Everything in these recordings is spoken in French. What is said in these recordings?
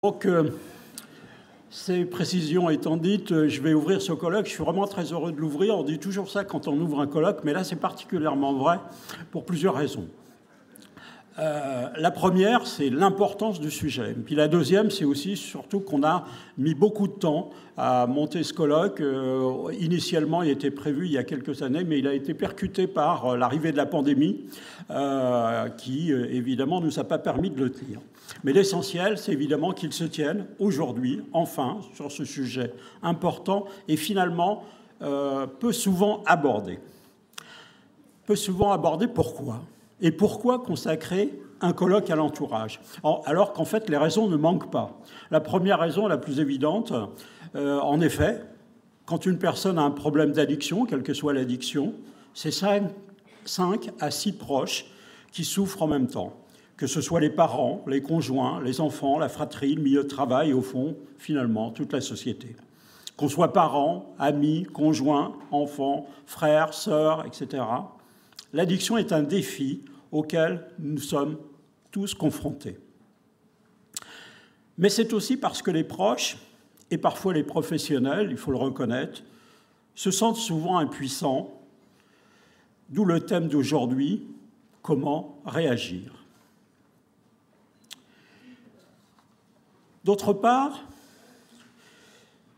Donc, ces précisions étant dites, je vais ouvrir ce colloque. Je suis vraiment très heureux de l'ouvrir. On dit toujours ça quand on ouvre un colloque, mais là, c'est particulièrement vrai pour plusieurs raisons. La première, c'est l'importance du sujet. Puis la deuxième, c'est aussi surtout qu'on a mis beaucoup de temps à monter ce colloque. Initialement, il était prévu il y a quelques années, mais il a été percuté par l'arrivée de la pandémie, qui, évidemment, ne nous a pas permis de le tenir. Mais l'essentiel, c'est évidemment qu'il se tienne aujourd'hui, enfin, sur ce sujet important et finalement peu souvent abordé. Peu souvent abordé, pourquoi ? Et pourquoi consacrer un colloque à l'entourage ? Alors qu'en fait, les raisons ne manquent pas. La première raison, la plus évidente, en effet, quand une personne a un problème d'addiction, quelle que soit l'addiction, c'est 5 à 6 proches qui souffrent en même temps. Que ce soit les parents, les conjoints, les enfants, la fratrie, le milieu de travail et au fond, finalement, toute la société. Qu'on soit parents, amis, conjoints, enfants, frères, sœurs, etc. L'addiction est un défi auquel nous sommes tous confrontés. Mais c'est aussi parce que les proches, et parfois les professionnels, il faut le reconnaître, se sentent souvent impuissants, d'où le thème d'aujourd'hui, comment réagir. D'autre part,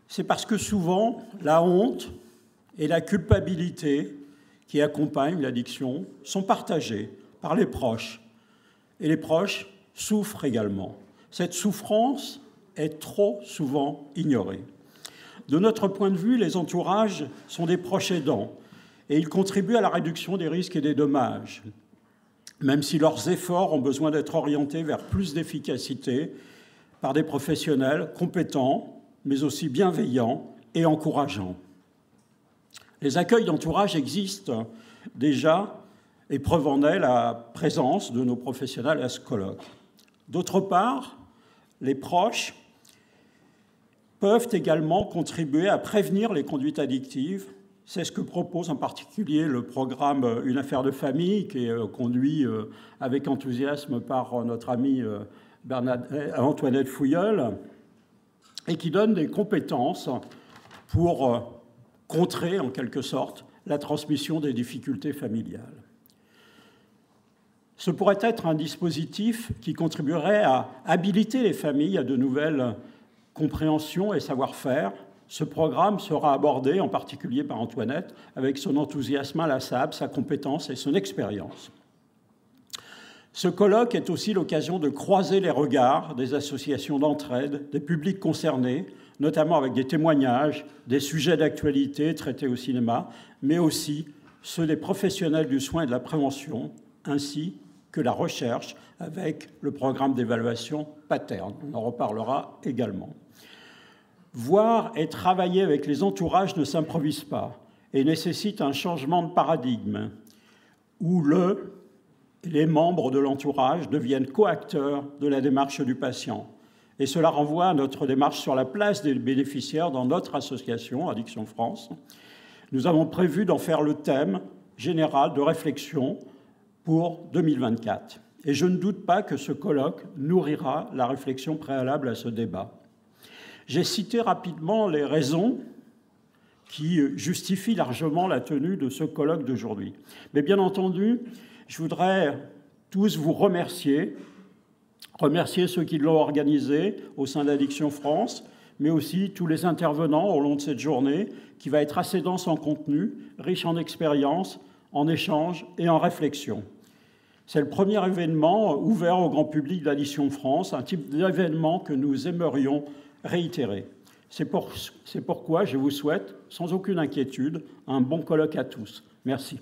c'est parce que souvent, la honte et la culpabilité qui accompagnent l'addiction sont partagées par les proches. Et les proches souffrent également. Cette souffrance est trop souvent ignorée. De notre point de vue, les entourages sont des proches aidants et ils contribuent à la réduction des risques et des dommages, même si leurs efforts ont besoin d'être orientés vers plus d'efficacité par des professionnels compétents, mais aussi bienveillants et encourageants. Les accueils d'entourage existent déjà, et preuve en est la présence de nos professionnels à ce colloque. D'autre part, les proches peuvent également contribuer à prévenir les conduites addictives. C'est ce que propose en particulier le programme Une affaire de famille, qui est conduit avec enthousiasme par notre amie Antoinette Fouilleul, et qui donne des compétences pour contrer, en quelque sorte, la transmission des difficultés familiales. Ce pourrait être un dispositif qui contribuerait à habiliter les familles à de nouvelles compréhensions et savoir-faire. Ce programme sera abordé, en particulier par Antoinette, avec son enthousiasme inlassable, sa compétence et son expérience. Ce colloque est aussi l'occasion de croiser les regards des associations d'entraide, des publics concernés, notamment avec des témoignages, des sujets d'actualité traités au cinéma, mais aussi ceux des professionnels du soin et de la prévention, ainsi que la recherche avec le programme d'évaluation Patern. On en reparlera également. Voir et travailler avec les entourages ne s'improvise pas et nécessite un changement de paradigme où les membres de l'entourage deviennent coacteurs de la démarche du patient. Et cela renvoie à notre démarche sur la place des bénéficiaires dans notre association, Addiction France. Nous avons prévu d'en faire le thème général de réflexion pour 2024. Et je ne doute pas que ce colloque nourrira la réflexion préalable à ce débat. J'ai cité rapidement les raisons qui justifient largement la tenue de ce colloque d'aujourd'hui. Mais bien entendu, je voudrais tous vous remercier ceux qui l'ont organisé au sein d'Addiction France, mais aussi tous les intervenants au long de cette journée, qui va être assez dense en contenu, riche en expérience, en échanges et en réflexion. C'est le premier événement ouvert au grand public d'Addiction France, un type d'événement que nous aimerions réitérer. C'est pourquoi je vous souhaite, sans aucune inquiétude, un bon colloque à tous. Merci.